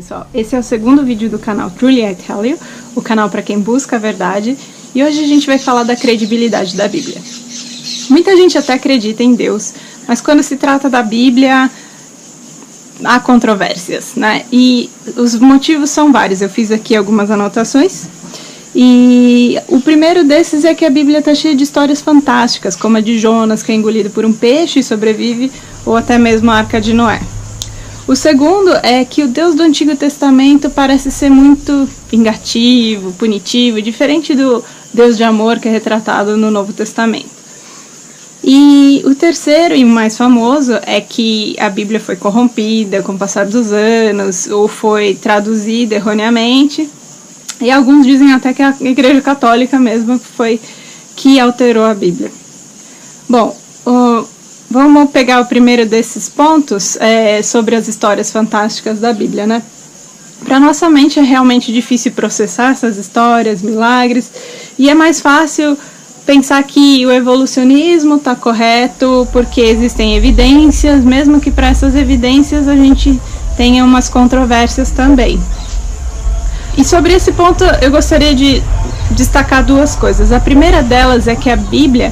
pessoal, esse é o segundo vídeo do canal Truly I Tell You, o canal para quem busca a verdade, e hoje a gente vai falar da credibilidade da Bíblia. Muita gente até acredita em Deus, mas quando se trata da Bíblia, há controvérsias, né? E os motivos são vários, eu fiz aqui algumas anotações, e o primeiro desses é que a Bíblia está cheia de histórias fantásticas, como a de Jonas, que é engolido por um peixe e sobrevive, ou até mesmo a Arca de Noé. O segundo é que o Deus do Antigo Testamento parece ser muito vingativo, punitivo, diferente do Deus de amor que é retratado no Novo Testamento. E o terceiro e o mais famoso é que a Bíblia foi corrompida com o passar dos anos, ou foi traduzida erroneamente, e alguns dizem até que a Igreja Católica mesmo foi que alterou a Bíblia. Bom, vamos pegar o primeiro desses pontos sobre as histórias fantásticas da Bíblia, né? Para nossa mente é realmente difícil processar essas histórias, milagres, e é mais fácil pensar que o evolucionismo está correto porque existem evidências, mesmo que para essas evidências a gente tenha umas controvérsias também. E sobre esse ponto eu gostaria de destacar duas coisas. A primeira delas é que a Bíblia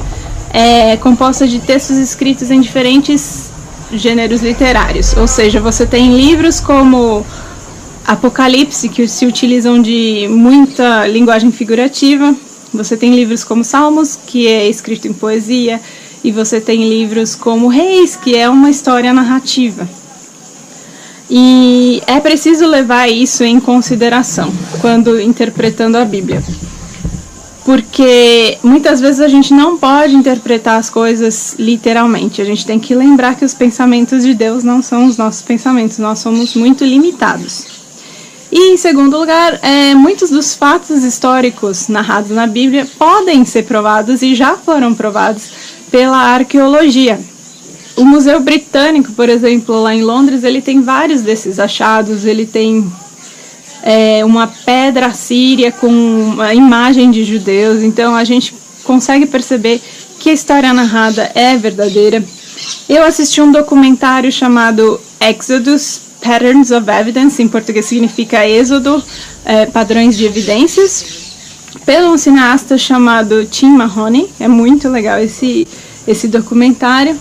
é composta de textos escritos em diferentes gêneros literários, ou seja, você tem livros como Apocalipse, que se utilizam de muita linguagem figurativa, você tem livros como Salmos, que é escrito em poesia, e você tem livros como Reis, que é uma história narrativa. E é preciso levar isso em consideração quando interpretando a Bíblia. Porque muitas vezes a gente não pode interpretar as coisas literalmente. A gente tem que lembrar que os pensamentos de Deus não são os nossos pensamentos. Nós somos muito limitados. E, em segundo lugar, muitos dos fatos históricos narrados na Bíblia podem ser provados e já foram provados pela arqueologia. O Museu Britânico, por exemplo, lá em Londres, ele tem vários desses achados. Ele tem uma pedra assíria com a imagem de judeus, então a gente consegue perceber que a história narrada é verdadeira. Eu assisti um documentário chamado Exodus, Patterns of Evidence, em português significa Êxodo, padrões de evidências, pelo um cineasta chamado Tim Mahoney. É muito legal esse documentário.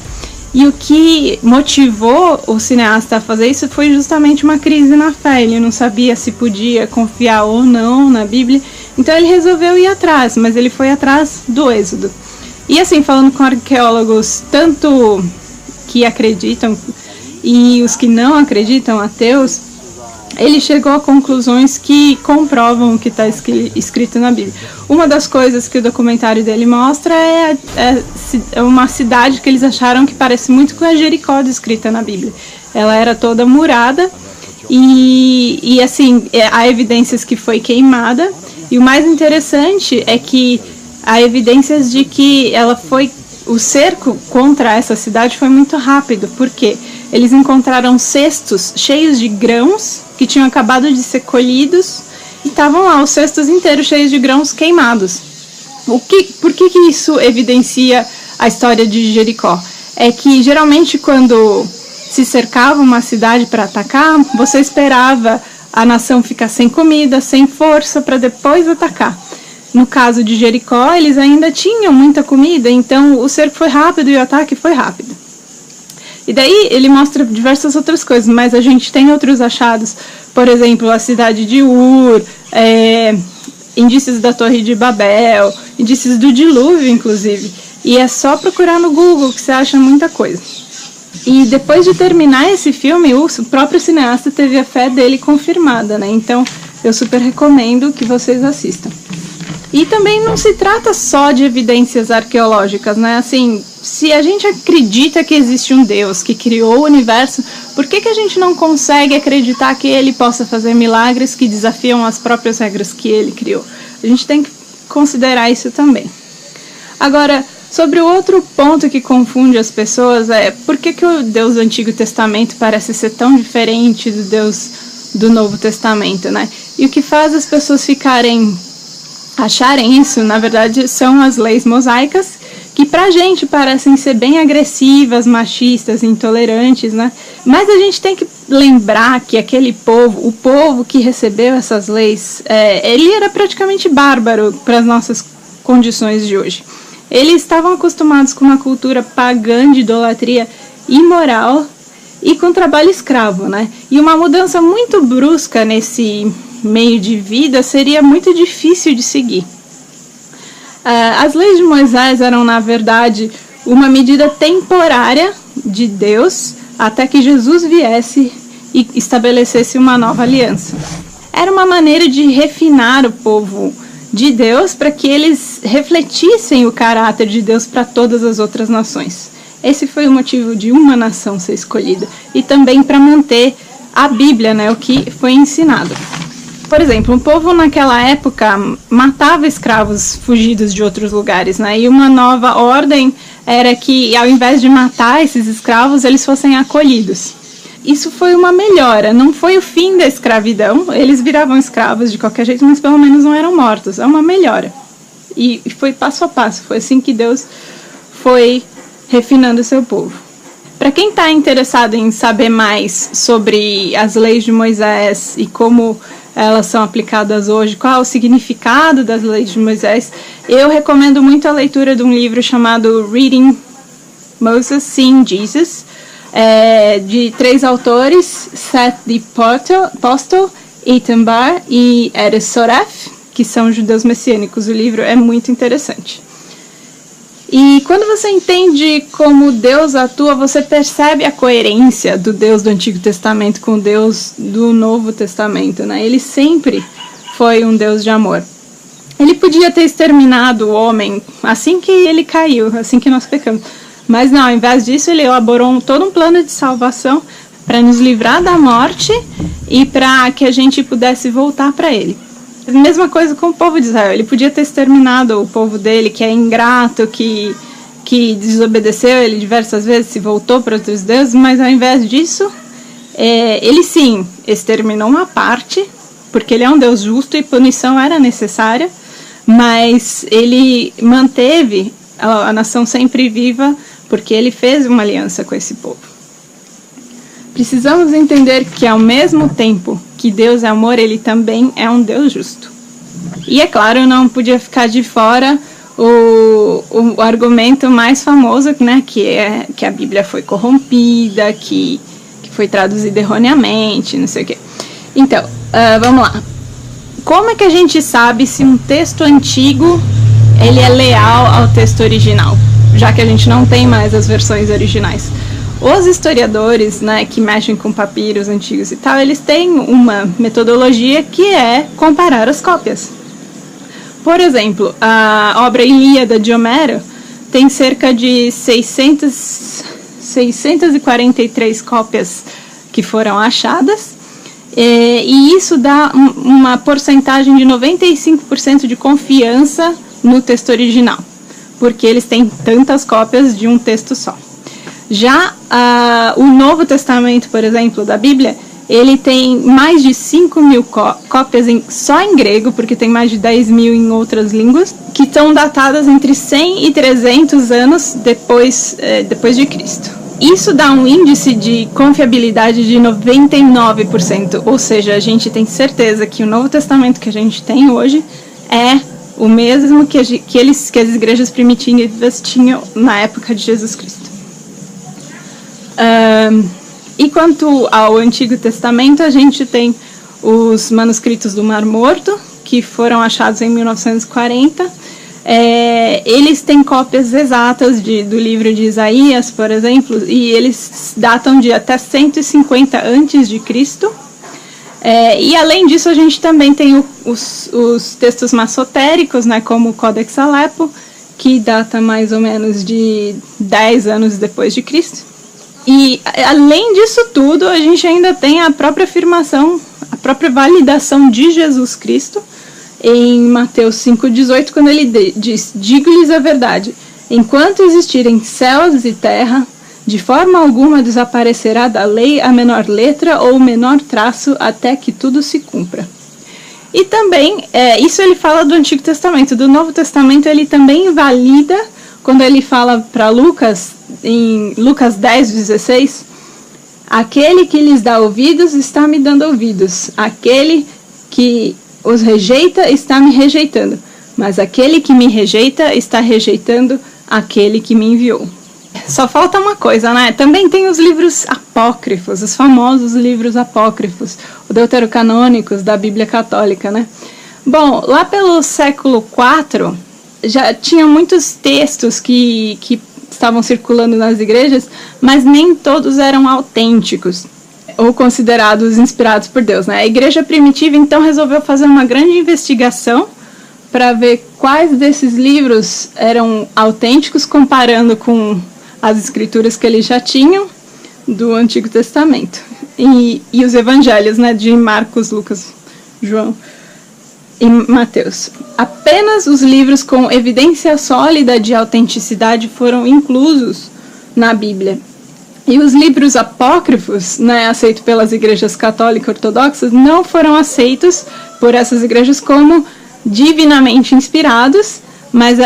E o que motivou o cineasta a fazer isso foi justamente uma crise na fé. Ele não sabia se podia confiar ou não na Bíblia, então ele resolveu ir atrás, mas ele foi atrás do Êxodo. E assim, falando com arqueólogos, tanto que acreditam e os que não acreditam, ateus, ele chegou a conclusões que comprovam o que está escrito na Bíblia. Uma das coisas que o documentário dele mostra é uma cidade que eles acharam que parece muito com a Jericó descrita na Bíblia. Ela era toda murada e assim, há evidências que foi queimada. E o mais interessante é que há evidências de que o cerco contra essa cidade foi muito rápido, porque eles encontraram cestos cheios de grãos que tinham acabado de ser colhidos e estavam lá os cestos inteiros cheios de grãos queimados. Por que isso evidencia a história de Jericó? É que geralmente quando se cercava uma cidade para atacar, você esperava a nação ficar sem comida, sem força, para depois atacar. No caso de Jericó, eles ainda tinham muita comida, então o cerco foi rápido e o ataque foi rápido. E daí ele mostra diversas outras coisas, mas a gente tem outros achados, por exemplo, a cidade de Ur, indícios da Torre de Babel, indícios do dilúvio, inclusive. E é só procurar no Google que você acha muita coisa. E depois de terminar esse filme, o próprio cineasta teve a fé dele confirmada, né? Então eu super recomendo que vocês assistam. E também não se trata só de evidências arqueológicas, né? Assim, se a gente acredita que existe um Deus que criou o universo, por que a gente não consegue acreditar que ele possa fazer milagres que desafiam as próprias regras que ele criou? A gente tem que considerar isso também. Agora, sobre o outro ponto que confunde as pessoas por que o Deus do Antigo Testamento parece ser tão diferente do Deus do Novo Testamento, né? E o que faz as pessoas acharem isso, na verdade, são as leis mosaicas, que pra gente parecem ser bem agressivas, machistas, intolerantes, né? Mas a gente tem que lembrar que aquele povo, o povo que recebeu essas leis, ele era praticamente bárbaro para as nossas condições de hoje. Eles estavam acostumados com uma cultura pagã de idolatria imoral e com trabalho escravo, né? E uma mudança muito brusca nesse meio de vida seria muito difícil de seguir. As leis de Moisés eram, na verdade, uma medida temporária de Deus até que Jesus viesse e estabelecesse uma nova aliança. Era uma maneira de refinar o povo de Deus para que eles refletissem o caráter de Deus para todas as outras nações. Esse foi o motivo de uma nação ser escolhida e também para manter a Bíblia, né, o que foi ensinado. Por exemplo, o povo naquela época matava escravos fugidos de outros lugares, né? E uma nova ordem era que, ao invés de matar esses escravos, eles fossem acolhidos. Isso foi uma melhora, não foi o fim da escravidão, eles viravam escravos de qualquer jeito, mas pelo menos não eram mortos, é uma melhora. E foi passo a passo, foi assim que Deus foi refinando o seu povo. Para quem está interessado em saber mais sobre as leis de Moisés e como elas são aplicadas hoje, qual é o significado das leis de Moisés, eu recomendo muito a leitura de um livro chamado Reading Moses, Seeing Jesus, de 3 autores, Seth D. Postel, Eitan Bar e Erez Soref, que são judeus messiânicos. O livro é muito interessante. E quando você entende como Deus atua, você percebe a coerência do Deus do Antigo Testamento com o Deus do Novo Testamento, né? Ele sempre foi um Deus de amor. Ele podia ter exterminado o homem assim que ele caiu, assim que nós pecamos. Mas não, ao invés disso, ele elaborou todo um plano de salvação para nos livrar da morte e para que a gente pudesse voltar para ele. A mesma coisa com o povo de Israel. Ele podia ter exterminado o povo dele, que é ingrato, que desobedeceu ele diversas vezes, se voltou para outros deuses, mas ao invés disso, ele sim exterminou uma parte, porque ele é um Deus justo e punição era necessária, mas ele manteve a nação sempre viva, porque ele fez uma aliança com esse povo. Precisamos entender que, ao mesmo tempo que Deus é amor, ele também é um Deus justo. E, é claro, não podia ficar de fora o argumento mais famoso, né, que a Bíblia foi corrompida, que foi traduzida erroneamente, não sei o quê. Então, vamos lá. Como é que a gente sabe se um texto antigo ele é leal ao texto original, já que a gente não tem mais as versões originais? Os historiadores, né, que mexem com papiros antigos e tal, eles têm uma metodologia que é comparar as cópias. Por exemplo, a obra Ilíada de Homero tem cerca de 643 cópias que foram achadas, e isso dá uma porcentagem de 95% de confiança no texto original, porque eles têm tantas cópias de um texto só. Já o Novo Testamento, por exemplo, da Bíblia, ele tem mais de 5 mil cópias só em grego, porque tem mais de 10 mil em outras línguas, que estão datadas entre 100 e 300 anos depois de Cristo. Isso dá um índice de confiabilidade de 99%, ou seja, a gente tem certeza que o Novo Testamento que a gente tem hoje é o mesmo que as igrejas primitivas tinham na época de Jesus Cristo. E quanto ao Antigo Testamento, a gente tem os manuscritos do Mar Morto, que foram achados em 1940. Eles têm cópias exatas do livro de Isaías, por exemplo, e eles datam de até 150 a.C. E além disso, a gente também tem os textos massotéricos, né, como o Codex Alepo, que data mais ou menos de 10 anos depois de Cristo. E, além disso tudo, a gente ainda tem a própria afirmação, a própria validação de Jesus Cristo em Mateus 5,18, quando ele diz: digo-lhes a verdade, enquanto existirem céus e terra, de forma alguma desaparecerá da lei a menor letra ou o menor traço, até que tudo se cumpra. E também, isso ele fala do Antigo Testamento. Do Novo Testamento, ele também valida quando ele fala para Lucas, em Lucas 10:16, aquele que lhes dá ouvidos está me dando ouvidos, aquele que os rejeita está me rejeitando, mas aquele que me rejeita está rejeitando aquele que me enviou. Só falta uma coisa, né? Também tem os livros apócrifos, os famosos livros apócrifos, os deuterocanônicos da Bíblia Católica, né? Bom, lá pelo século IV, já tinha muitos textos que estavam circulando nas igrejas, mas nem todos eram autênticos ou considerados inspirados por Deus, né? A igreja primitiva, então, resolveu fazer uma grande investigação para ver quais desses livros eram autênticos, comparando com as escrituras que eles já tinham do Antigo Testamento. E os evangelhos, né, de Marcos, Lucas, João e Mateus. Apenas os livros com evidência sólida de autenticidade foram inclusos na Bíblia. E os livros apócrifos, né, aceitos pelas igrejas católicas ortodoxas, não foram aceitos por essas igrejas como divinamente inspirados, mas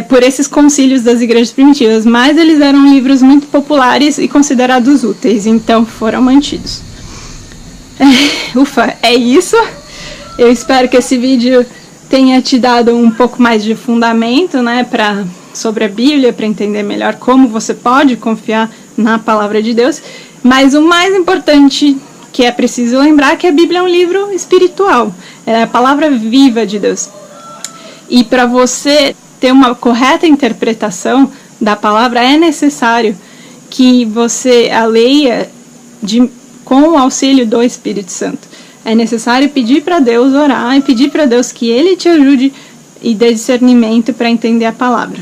por esses concílios das igrejas primitivas. Mas eles eram livros muito populares e considerados úteis, então foram mantidos. Ufa, é isso. Eu espero que esse vídeo tenha te dado um pouco mais de fundamento, né, sobre a Bíblia, para entender melhor como você pode confiar na palavra de Deus. Mas o mais importante que é preciso lembrar é que a Bíblia é um livro espiritual, é a palavra viva de Deus. E para você ter uma correta interpretação da palavra, é necessário que você a leia com o auxílio do Espírito Santo. É necessário pedir para Deus, orar e pedir para Deus que Ele te ajude e dê discernimento para entender a palavra.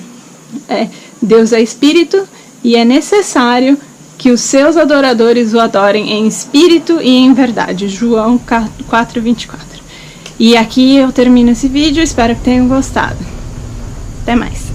Deus é Espírito e é necessário que os seus adoradores o adorem em espírito e em verdade. João 4:24. E aqui eu termino esse vídeo, espero que tenham gostado. Até mais.